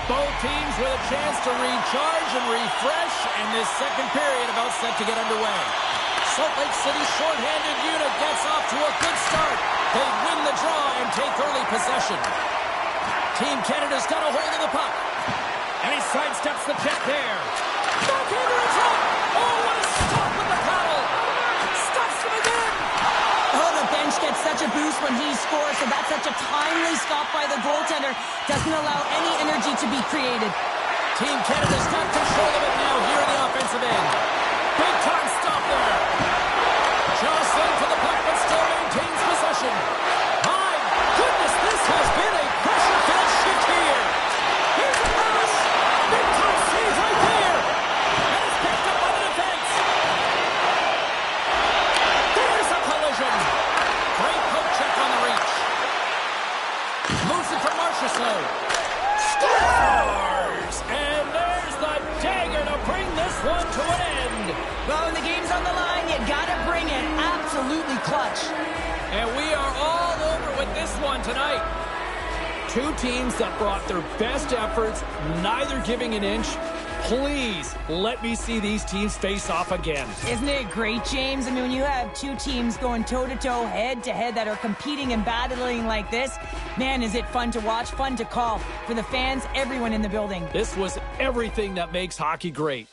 Both teams with a chance to recharge and refresh, and this second period about set to get underway. Salt Lake City's shorthanded unit gets off to a good start. They win the draw and take early possession. Team Canada's got a hold of the puck. And he sidesteps the check there. Backhander attack! Oh, what a stop with the paddle! Stops him again! Oh, the bench gets boost when he scores, so that's such a timely stop by the goaltender. Doesn't allow any energy to be created. Team Canada's got control of it now here in the offensive end. Big time stop there. Jostling to the puck, but still maintains possession. My goodness, this has been a pressure-filled shift here. Here's a pass. Big time save right there. And it's picked up by the defense. There's a collision. Great poke check on the reach. Moves it for Marchessault. Scores! And there's the dagger to bring this one to an end. Well, when the game's on the line, you gotta bring it. Absolutely clutch. And we are all over with this one tonight. Two teams that brought their best efforts, neither giving an inch. Please let me see these teams face off again. Isn't it great, James? I mean, when you have two teams going toe-to-toe, head-to-head that are competing and battling like this, man, is it fun to watch, fun to call. For the fans, everyone in the building. This was everything that makes hockey great.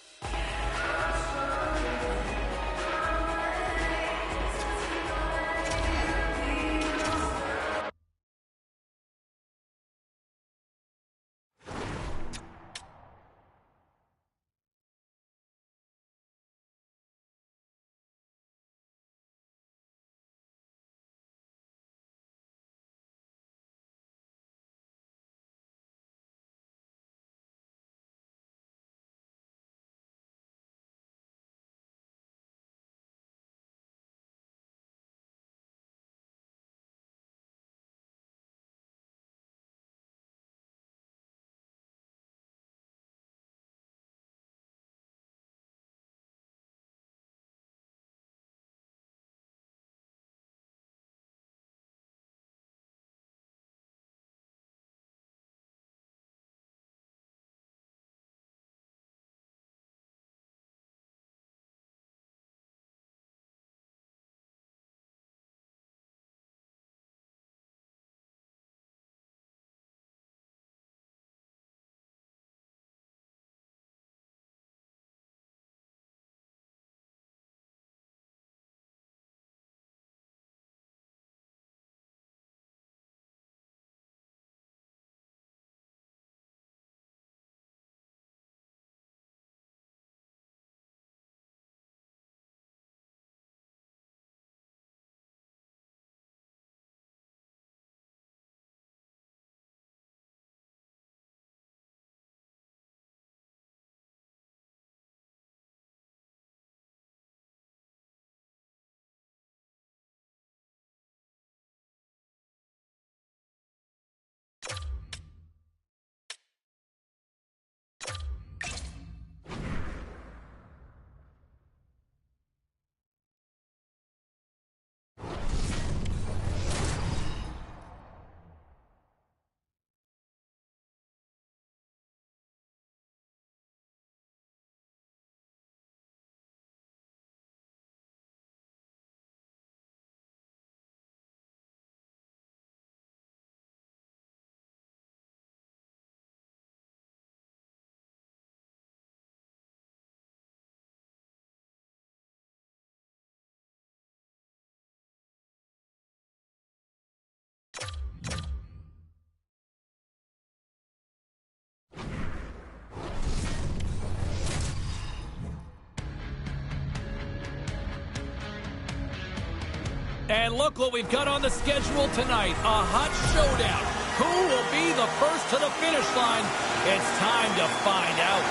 And look what we've got on the schedule tonight. A hot showdown. Who will be the first to the finish line? It's time to find out.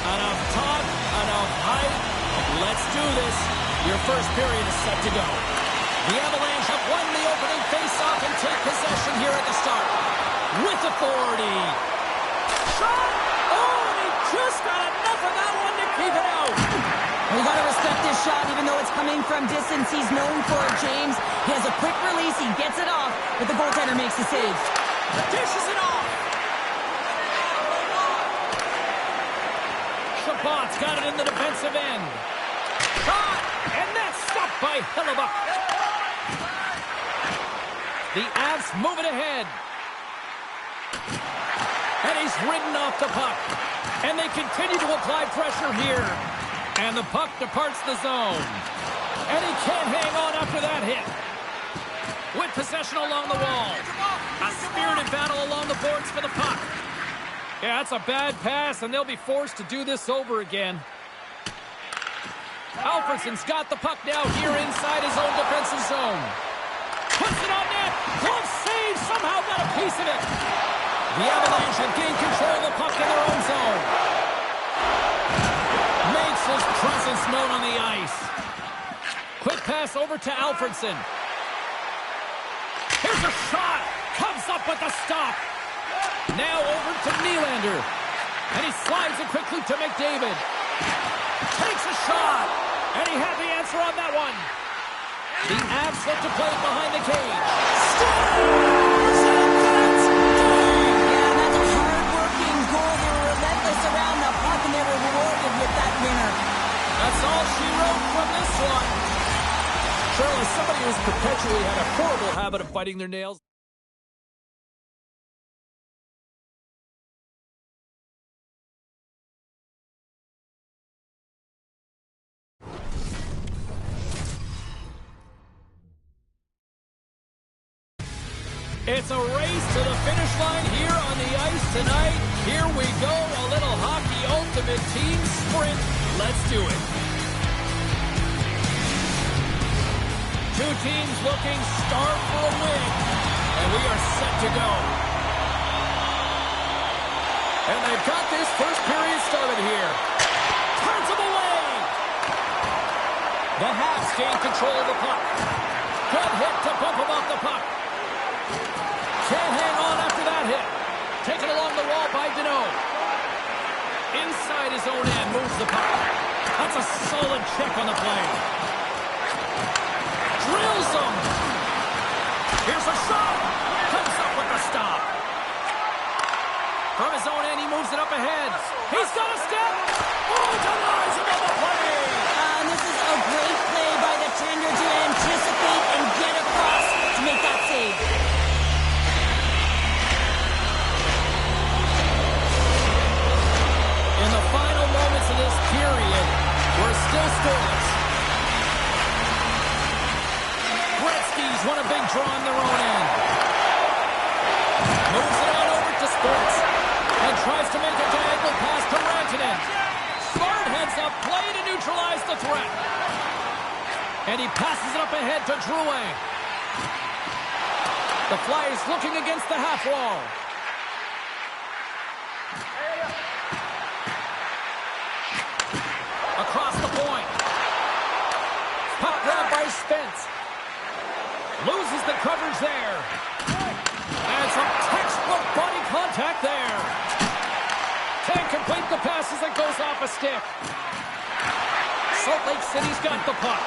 Enough talk, enough hype. Let's do this. Your first period is set to go. The Avalanche have won the opening face-off and take possession here at the start. With authority. Shot! Oh, and he just got enough of that one to keep it out. You got to respect this shot, even though it's coming from distance. He's known for it, James. He has a quick release. He gets it off, but the goaltender makes the save. Dishes it off. Chabot's got it in the defensive end. Shot! And that's stopped by Leloup. The Avs move it ahead. And he's ridden off the puck. And they continue to apply pressure here. And the puck departs the zone. And he can't hang on after that hit. With possession along the wall. A spirited battle along the boards for the puck. Yeah, that's a bad pass, and they'll be forced to do this over again. Alfredsson's got the puck now here inside his own defensive zone. Puts it on net. Glove save. Somehow got a piece of it. The Avalanche have gained control of the puck in their own zone. Makes his presence known on the ice. Quick pass over to Alfredsson. Here's a shot. Comes up with a stop. Now over to Nylander. And he slides it quickly to McDavid. Takes a shot. And he had the answer on that one. The Avs look to play behind the cage. Scores! Yeah, that's a hard-working goal. They were relentless around the puck, and they were rewarded with that winner. That's all she wrote from this one. Shirley, somebody who's perpetually had a horrible habit of biting their nails. It's a race to the finish line here on the ice tonight. Here we go, a little hockey ultimate team sprint. Let's do it. Two teams looking starved for a win, and we are set to go. And they've got this first period started here. Turns him away. The Habs gain control of the puck. Good hit to bump him off the puck. Can't hang on after that hit. Taken along the wall by Deneau. Inside his own end, moves the puck. That's a solid check on the play. Drills him. Here's a shot. Comes up with the stop. From his own end, he moves it up ahead. He's got a step. Oh, denies him on the play. And this is a great play by the tender to anticipate and get across to make that save. In the final moments of this period, we're still scoreless. Gretzky's won a big draw on their own end. Moves it on over to Sports and tries to make a diagonal pass to Rantanen. Smart heads up play to neutralize the threat. And he passes it up ahead to Drouin. The Flyers looking against the half wall. Across the point. Puck grab by Spence. Loses the coverage there. And some textbook body contact there. Can't complete the pass as it goes off a stick. Salt Lake City's got the puck.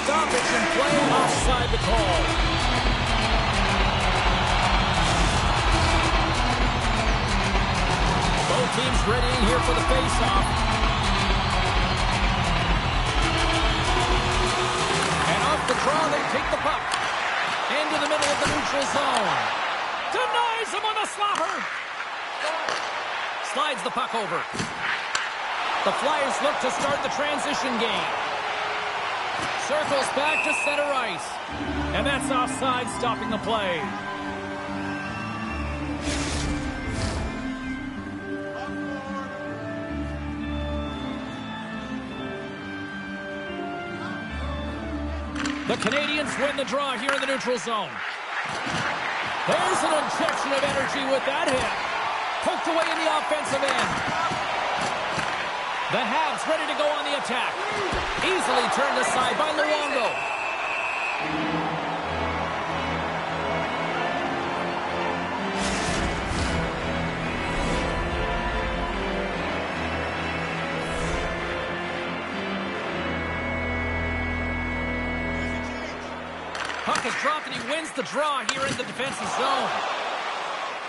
Stoppage in play offside the call. Both teams readying here for the face-off. The draw, they take the puck into the middle of the neutral zone. Denies him on a slapper. Slides the puck over. The Flyers look to start the transition game. Circles back to center ice. And that's offside, stopping the play. The Canadians win the draw here in the neutral zone. There's an injection of energy with that hit. Poked away in the offensive end. The Habs ready to go on the attack. Easily turned aside by Luongo. Puck is dropped and he wins the draw here in the defensive zone.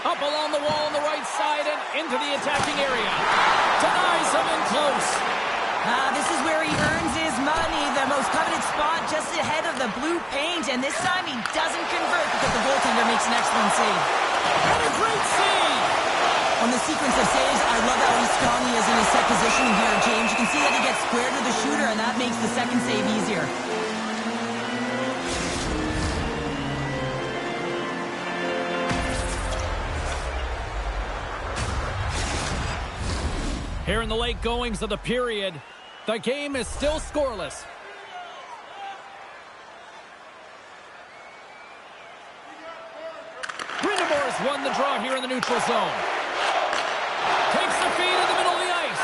Up along the wall on the right side and into the attacking area. Denies him in close. This is where he earns his money. The most coveted spot just ahead of the blue paint. And this time he doesn't convert because the goaltender makes an excellent save. And a great save. On the sequence of saves, I love how strong he is in his set positioning here, James. You can see that he gets square to the shooter, and that makes the second save easier. there. Here in the late goings of the period, the game is still scoreless. Grenouille won the draw here in the neutral zone. Takes the feed in the middle of the ice.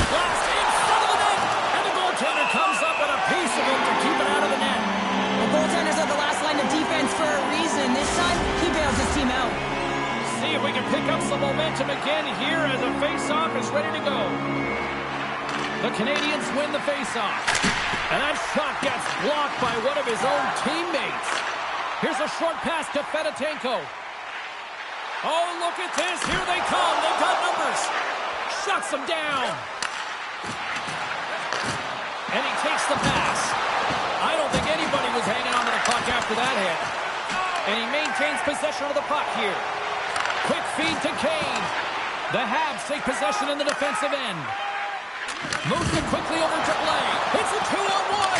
Blast in front of the net. And the goaltender comes up with a piece of it to keep it out of the net. The goaltenders are the last line of defense for a reason. This time, he bails his team out. See if we can pick up some momentum again here as the face-off is ready to go. The Canadians win the face-off. And that shot gets blocked by one of his own teammates. Here's a short pass to Fedotenko. Oh, look at this. Here they come. They've got numbers. Shuts them down. And he takes the pass. I don't think anybody was hanging on to the puck after that hit. And he maintains possession of the puck here. Quick feed to Kane. The Habs take possession in the defensive end. Moves it quickly over to Blay. Hits a 2-on-1.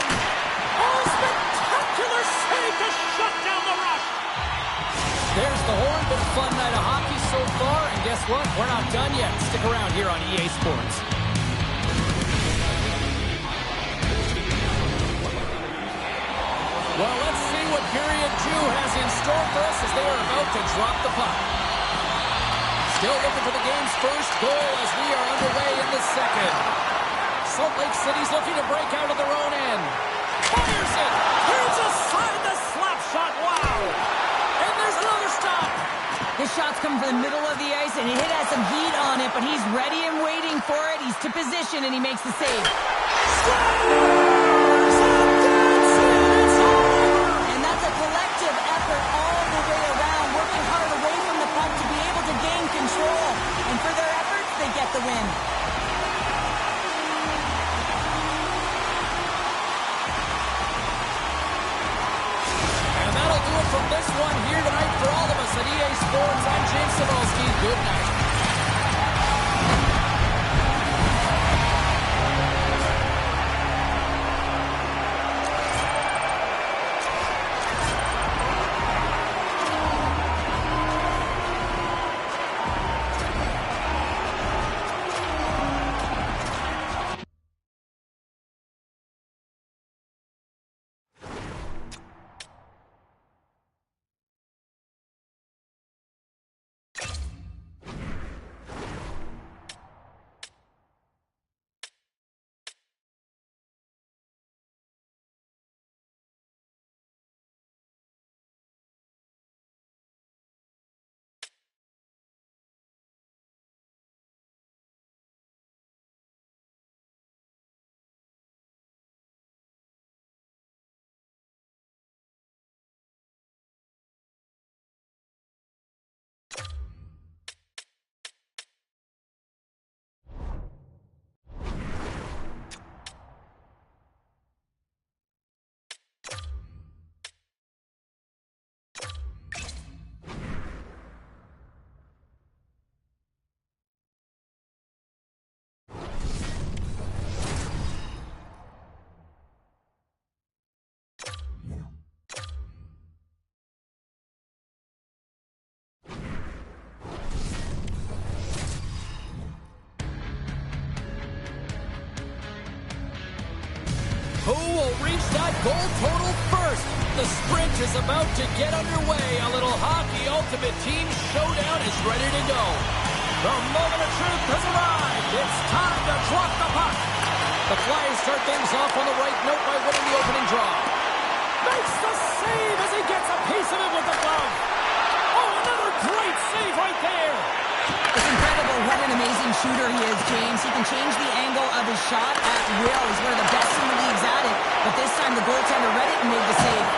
Oh, spectacular save to shut down the rush. There's the horn. Been a fun night of hockey so far. And guess what? We're not done yet. Stick around here on EA Sports. Well, let's see what period 2 has in store for us as they are about to drop the puck. Still looking for the game's first goal as we are underway in the second. Salt Lake City's looking to break out of their own end. Fires it! Here's aside the slap shot. Wow! And there's another stop. This shot's coming from the middle of the ice, and it has some heat on it, but he's ready and waiting for it. He's to position, and he makes the save. Scores! And that's it! It's over! And that's a collective effort all the way around, working hard away from the puck to be able to gain control. And for their efforts, they get the win. And that'll do it from this one here tonight for all of us at EA Sports. I'm James Cebulski. Good night. Who will reach that goal total first? The sprint is about to get underway. A little hockey ultimate team showdown is ready to go. The moment of truth has arrived. It's time to drop the puck. The Flyers start things off on the right note by winning the opening draw. Makes the save as he gets a piece of it with the glove. Oh, another great save right there. It's incredible what an amazing shooter he is, James. He can change the angle of his shot at will. He's one of the best in the leagues at it. But this time the goaltender read it and made the save.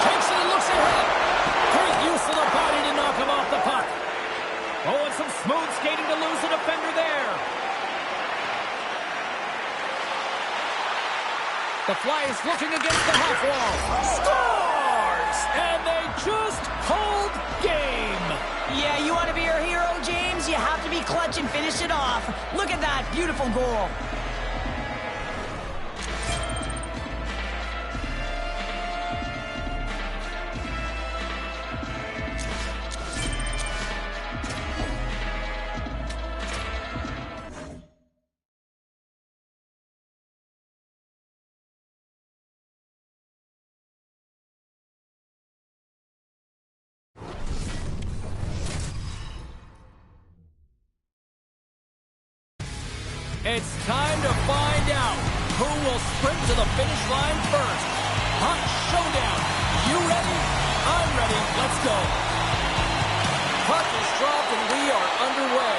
Takes it and looks ahead. Great use of the body to knock him off the puck. Oh, and some smooth skating to lose the defender there. The Flyers looking against the half wall. Scores! And they just hold game. Yeah, you want to be your hero, James? You have to be clutch and finish it off. Look at that beautiful goal. It's time to find out who will sprint to the finish line first. Hot showdown. You ready? I'm ready. Let's go. Puck is dropped and we are underway.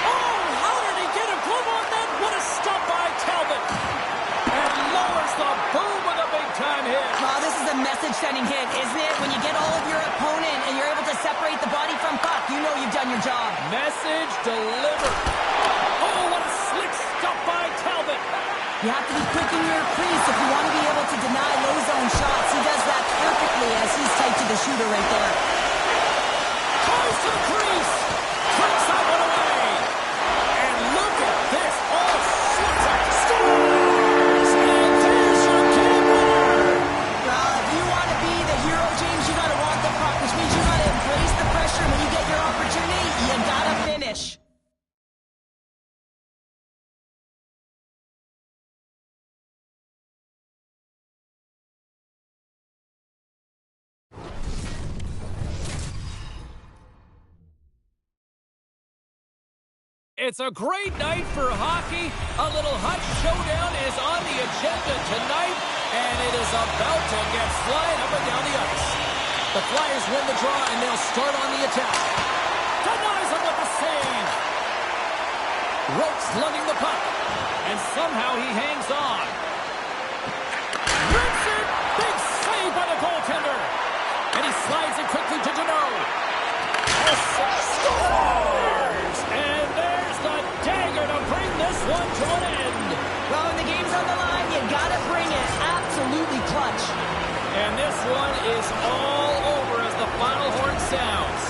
Oh, how did he get a glove on that? What a stop by Talbot. And lowers the boom with a big-time hit. Well, this is a message-sending hit, isn't it? When you get all of your opponent and you're able to separate the body from puck, you know you've done your job. Message delivered. Oh, what a slick stop by Talbot. You have to be quick in your crease if you want to be able to deny low zone shots. He does that perfectly as he's tight to the shooter right there. Goes to the crease. Puts that one away. And look at this. Oh, shoots it. Scores. And there's your game winner. Well, if you want to be the hero, James, you got to want the puck, which means you got to embrace the pressure. When you get your opportunity, you got to finish. It's a great night for hockey. A little hot showdown is on the agenda tonight, and it is about to get flying up and down the ice. The Flyers win the draw, and they'll start on the attack. Denies him with the save. Roach slugging the puck, and somehow he hangs on. Rips it! Big save by the goaltender. And he slides it quickly to Deneau. Scores! And there's the dagger to bring this one to an end. Well, when the game's on the line, you got to bring it. Absolutely clutch. And this one is all over as the final horn sounds.